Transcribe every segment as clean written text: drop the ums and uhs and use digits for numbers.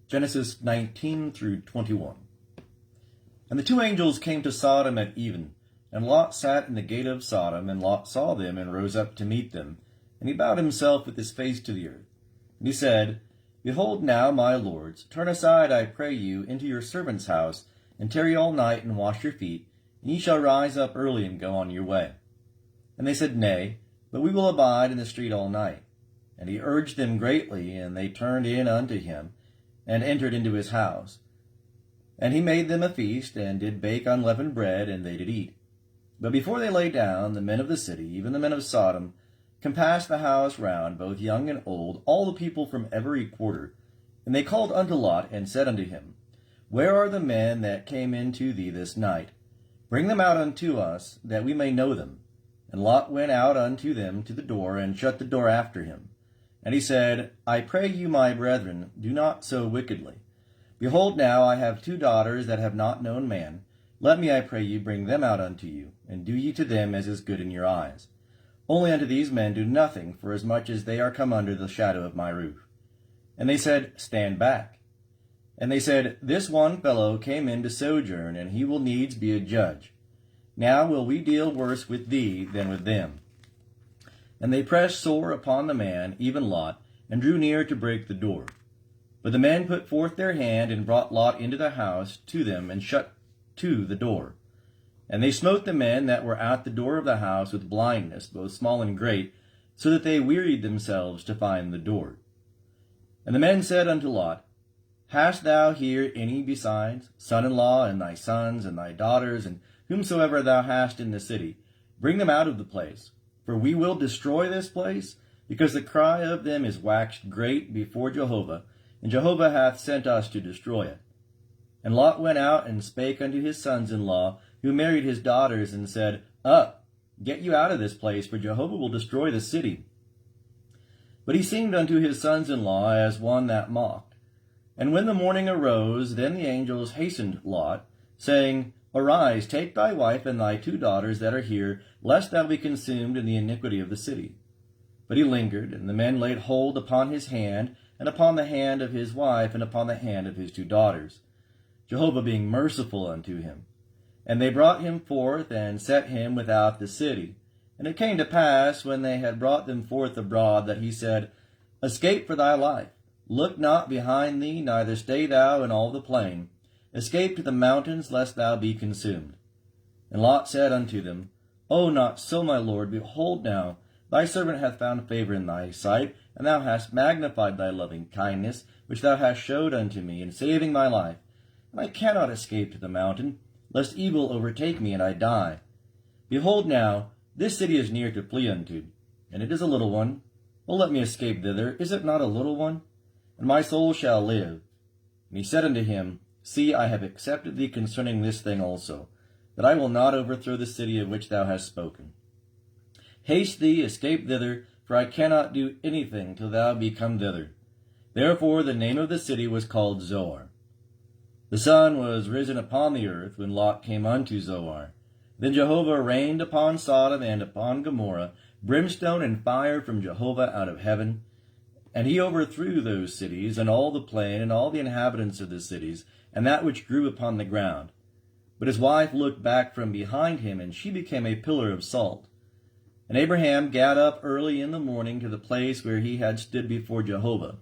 Genesis 19 through 21. And the two angels came to Sodom at even, and Lot sat in the gate of Sodom, and Lot saw them, and rose up to meet them. And he bowed himself with his face to the earth. And he said, Behold now, my lords, turn aside, I pray you, into your servant's house, and tarry all night, and wash your feet, and ye shall rise up early, and go on your way. And they said, Nay, but we will abide in the street all night. And he urged them greatly, and they turned in unto him, and entered into his house. And he made them a feast, and did bake unleavened bread, and they did eat. But before they lay down, the men of the city, even the men of Sodom, compassed the house round, both young and old, all the people from every quarter. And they called unto Lot, and said unto him, Where are the men that came into thee this night? Bring them out unto us, that we may know them. And Lot went out unto them to the door, and shut the door after him. And he said, I pray you, my brethren, do not so wickedly. Behold, now I have 2 daughters that have not known man. Let me, I pray you, bring them out unto you, and do ye to them as is good in your eyes. Only unto these men do nothing, forasmuch as they are come under the shadow of my roof. And they said, Stand back. And they said, This one fellow came in to sojourn, and he will needs be a judge. Now will we deal worse with thee than with them. And they pressed sore upon the man, even Lot, and drew near to break the door. But the men put forth their hand, and brought Lot into the house to them, and shut to the door. And they smote the men that were at the door of the house with blindness, both small and great, so that they wearied themselves to find the door. And the men said unto Lot, Hast thou here any besides, son-in-law, and thy sons, and thy daughters, and whomsoever thou hast in the city? Bring them out of the place. For we will destroy this place, because the cry of them is waxed great before Jehovah, and Jehovah hath sent us to destroy it. And Lot went out and spake unto his sons-in-law, who married his daughters, and said, Up, get you out of this place, for Jehovah will destroy the city. But he seemed unto his sons-in-law as one that mocked. And when the morning arose, then the angels hastened Lot, saying, Arise, take thy wife and thy 2 daughters that are here, lest thou be consumed in the iniquity of the city. But he lingered, and the men laid hold upon his hand, and upon the hand of his wife, and upon the hand of his 2 daughters, Jehovah being merciful unto him. And they brought him forth, and set him without the city. And it came to pass, when they had brought them forth abroad, that he said, Escape for thy life. Look not behind thee, neither stay thou in all the plain. Escape to the mountains, lest thou be consumed. And Lot said unto them, O, not so, my lord. Behold now, thy servant hath found favor in thy sight, and thou hast magnified thy loving kindness, which thou hast showed unto me, in saving my life. And I cannot escape to the mountain, lest evil overtake me, and I die. Behold now, this city is near to flee unto, and it is a little one. Well, let me escape thither. Is it not a little one? And my soul shall live. And he said unto him, See, I have accepted thee concerning this thing also, that I will not overthrow the city of which thou hast spoken. Haste thee, escape thither, for I cannot do anything till thou be come thither. Therefore the name of the city was called Zoar. The sun was risen upon the earth when Lot came unto Zoar. Then Jehovah rained upon Sodom and upon Gomorrah brimstone and fire from Jehovah out of heaven. And he overthrew those cities, and all the plain, and all the inhabitants of the cities, and that which grew upon the ground. But his wife looked back from behind him, and she became a pillar of salt. And Abraham gat up early in the morning to the place where he had stood before Jehovah.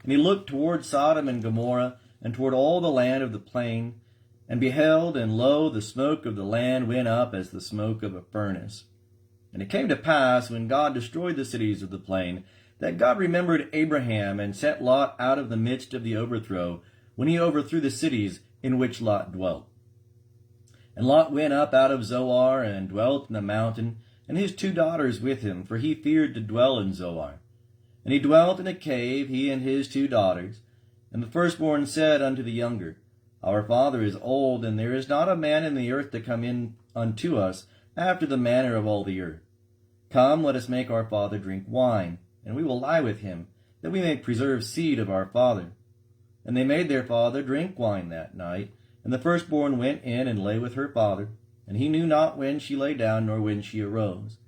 And he looked toward Sodom and Gomorrah, and toward all the land of the plain, and beheld, and lo, the smoke of the land went up as the smoke of a furnace. And it came to pass, when God destroyed the cities of the plain, that God remembered Abraham, and sent Lot out of the midst of the overthrow, when he overthrew the cities in which Lot dwelt. And Lot went up out of Zoar, and dwelt in the mountain, and his 2 daughters with him, for he feared to dwell in Zoar. And he dwelt in a cave, he and his 2 daughters. And the firstborn said unto the younger, Our father is old, and there is not a man in the earth to come in unto us after the manner of all the earth. Come, let us make our father drink wine, and we will lie with him, that we may preserve seed of our father. And they made their father drink wine that night. And the firstborn went in and lay with her father, and he knew not when she lay down, nor when she arose.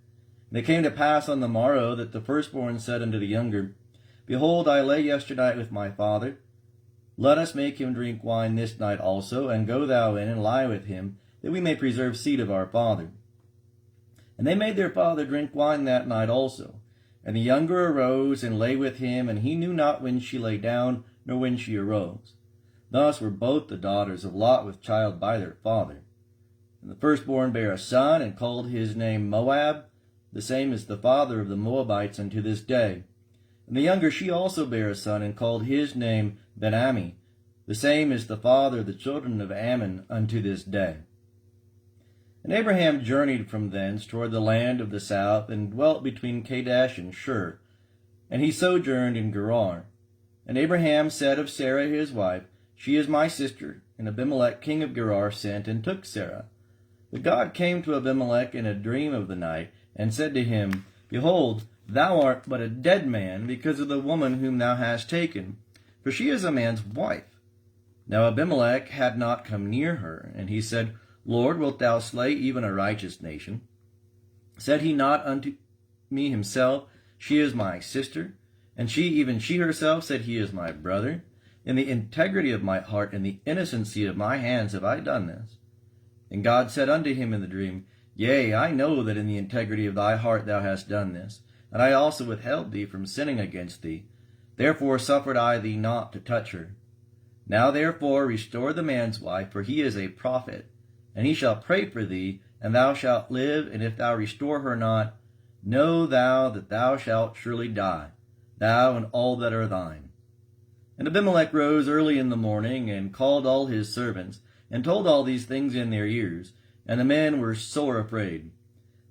And it came to pass on the morrow that the firstborn said unto the younger, Behold, I lay yesternight with my father, Let us make him drink wine this night also, and go thou in and lie with him, that we may preserve seed of our father. And they made their father drink wine that night also. And the younger arose and lay with him, and he knew not when she lay down, nor when she arose. Thus were both the daughters of Lot with child by their father. And the firstborn bare a son, and called his name Moab. The same is the father of the Moabites unto this day. And the younger she also bare a son, and called his name Ben-Ammi. The same is the father of the children of Ammon unto this day. And Abraham journeyed from thence toward the land of the south, and dwelt between Kadesh and Shur. And he sojourned in Gerar. And Abraham said of Sarah his wife, She is my sister. And Abimelech king of Gerar sent and took Sarah. But God came to Abimelech in a dream of the night, and said to him, Behold, thou art but a dead man, because of the woman whom thou hast taken, for she is a man's wife. Now Abimelech had not come near her, and he said, Lord, wilt thou slay even a righteous nation? Said he not unto me himself, She is my sister? And she, even she herself, said, He is my brother? In the integrity of my heart and the innocency of my hands have I done this. And God said unto him in the dream, Yea, I know that in the integrity of thy heart thou hast done this, and I also withheld thee from sinning against thee. Therefore suffered I thee not to touch her. Now therefore restore the man's wife, for he is a prophet. And he shall pray for thee, and thou shalt live, and if thou restore her not, know thou that thou shalt surely die, thou and all that are thine. And Abimelech rose early in the morning, and called all his servants, and told all these things in their ears, and the men were sore afraid.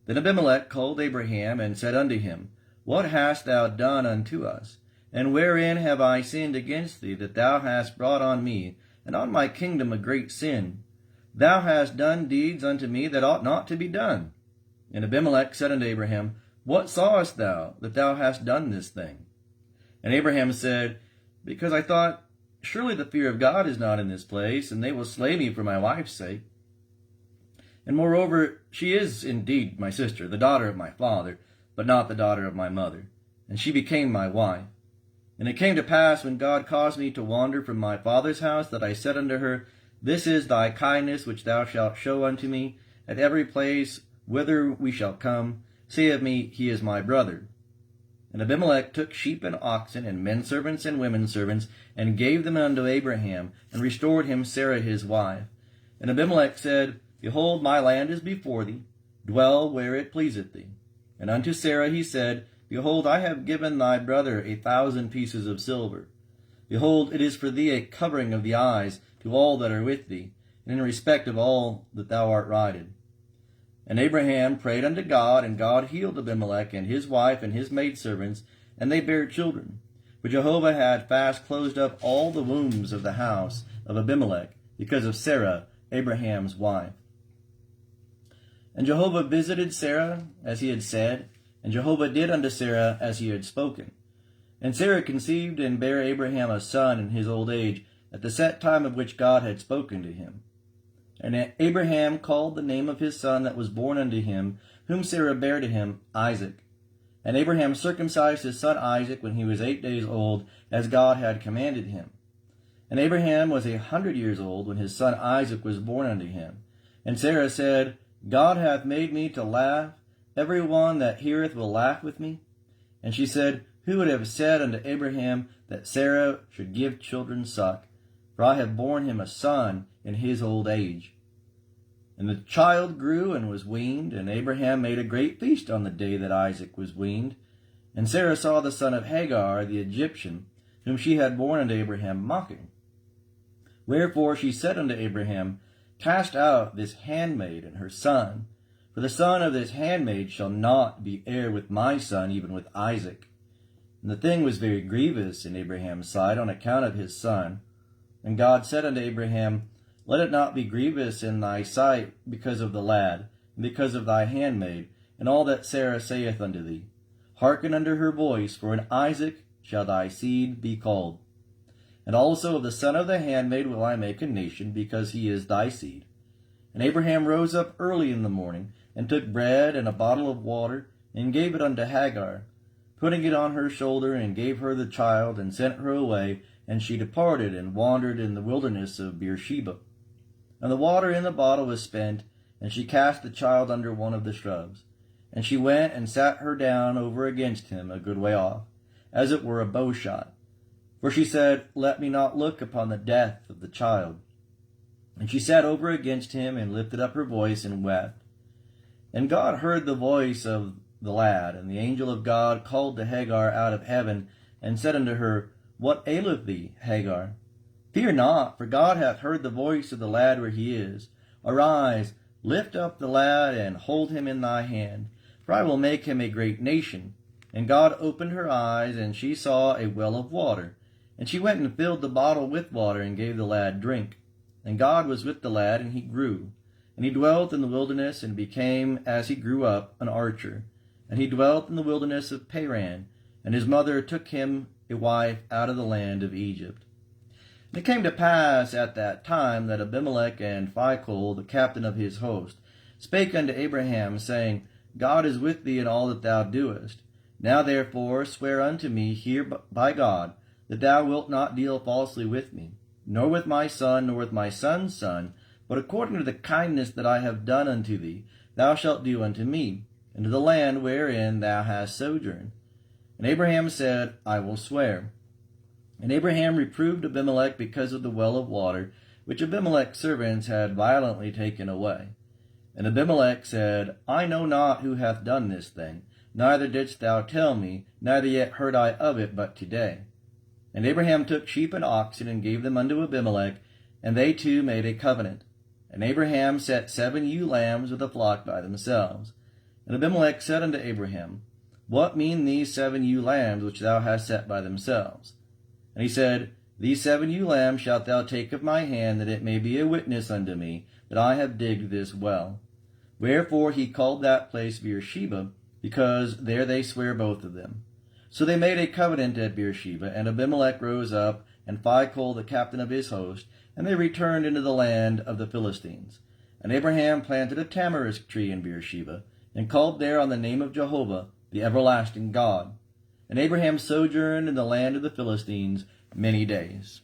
Then Abimelech called Abraham, and said unto him, What hast thou done unto us? And wherein have I sinned against thee, that thou hast brought on me, and on my kingdom a great sin? Thou hast done deeds unto me that ought not to be done. And Abimelech said unto Abraham, What sawest thou, that thou hast done this thing? And Abraham said, Because I thought, Surely the fear of God is not in this place, and they will slay me for my wife's sake. And moreover, she is indeed my sister, the daughter of my father, but not the daughter of my mother. And she became my wife. And it came to pass, when God caused me to wander from my father's house, that I said unto her, This is thy kindness which thou shalt show unto me, at every place whither we shall come. Say of me, He is my brother. And Abimelech took sheep and oxen, and men servants and women servants, and gave them unto Abraham, and restored him Sarah his wife. And Abimelech said, Behold, my land is before thee, dwell where it pleaseth thee. And unto Sarah he said, Behold, I have given thy brother 1,000 pieces of silver. Behold, it is for thee a covering of the eyes to all that are with thee, and in respect of all that thou art righted. And Abraham prayed unto God, and God healed Abimelech and his wife and his maidservants, and they bare children. For Jehovah had fast closed up all the wombs of the house of Abimelech, because of Sarah, Abraham's wife. And Jehovah visited Sarah, as he had said, and Jehovah did unto Sarah as he had spoken. And Sarah conceived and bare Abraham a son in his old age, at the set time of which God had spoken to him. And Abraham called the name of his son that was born unto him, whom Sarah bare to him, Isaac. And Abraham circumcised his son Isaac when he was 8 days old, as God had commanded him. And Abraham was 100 years old when his son Isaac was born unto him. And Sarah said, God hath made me to laugh. Every one that heareth will laugh with me. And she said, Who would have said unto Abraham that Sarah should give children suck? For I have borne him a son in his old age. And the child grew and was weaned, and Abraham made a great feast on the day that Isaac was weaned. And Sarah saw the son of Hagar, the Egyptian, whom she had borne unto Abraham, mocking. Wherefore she said unto Abraham, Cast out this handmaid and her son, for the son of this handmaid shall not be heir with my son, even with Isaac. And the thing was very grievous in Abraham's sight on account of his son. And God said unto Abraham, Let it not be grievous in thy sight because of the lad, and because of thy handmaid, and all that Sarah saith unto thee. Hearken unto her voice, for in Isaac shall thy seed be called. And also of the son of the handmaid will I make a nation, because he is thy seed. And Abraham rose up early in the morning, and took bread and a bottle of water, and gave it unto Hagar, putting it on her shoulder, and gave her the child, and sent her away, And she departed and wandered in the wilderness of Beersheba. And the water in the bottle was spent, and she cast the child under one of the shrubs. And she went and sat her down over against him a good way off, as it were a bowshot. For she said, Let me not look upon the death of the child. And she sat over against him, and lifted up her voice, and wept. And God heard the voice of the lad, and the angel of God called to Hagar out of heaven, and said unto her, What aileth thee, Hagar? Fear not, for God hath heard the voice of the lad where he is. Arise, lift up the lad, and hold him in thy hand, for I will make him a great nation. And God opened her eyes, and she saw a well of water. And she went and filled the bottle with water, and gave the lad drink. And God was with the lad, and he grew. And he dwelt in the wilderness, and became, as he grew up, an archer. And he dwelt in the wilderness of Paran, and his mother took him a wife out of the land of Egypt. And it came to pass at that time that Abimelech and Phicol, the captain of his host, spake unto Abraham, saying, God is with thee in all that thou doest. Now therefore swear unto me here by God, that thou wilt not deal falsely with me, nor with my son, nor with my son's son, but according to the kindness that I have done unto thee, thou shalt do unto me, and to the land wherein thou hast sojourned. And Abraham said, I will swear. And Abraham reproved Abimelech because of the well of water, which Abimelech's servants had violently taken away. And Abimelech said, I know not who hath done this thing, neither didst thou tell me, neither yet heard I of it but today. And Abraham took sheep and oxen, and gave them unto Abimelech, and they two made a covenant. And Abraham set 7 ewe lambs with a flock by themselves. And Abimelech said unto Abraham, What mean these 7 ewe lambs which thou hast set by themselves? And he said, These 7 ewe lambs shalt thou take of my hand, that it may be a witness unto me, that I have digged this well. Wherefore he called that place Beersheba, because there they sware both of them. So they made a covenant at Beersheba, and Abimelech rose up, and Phicol the captain of his host, and they returned into the land of the Philistines. And Abraham planted a tamarisk tree in Beersheba, and called there on the name of Jehovah, the everlasting God. And Abraham sojourned in the land of the Philistines many days.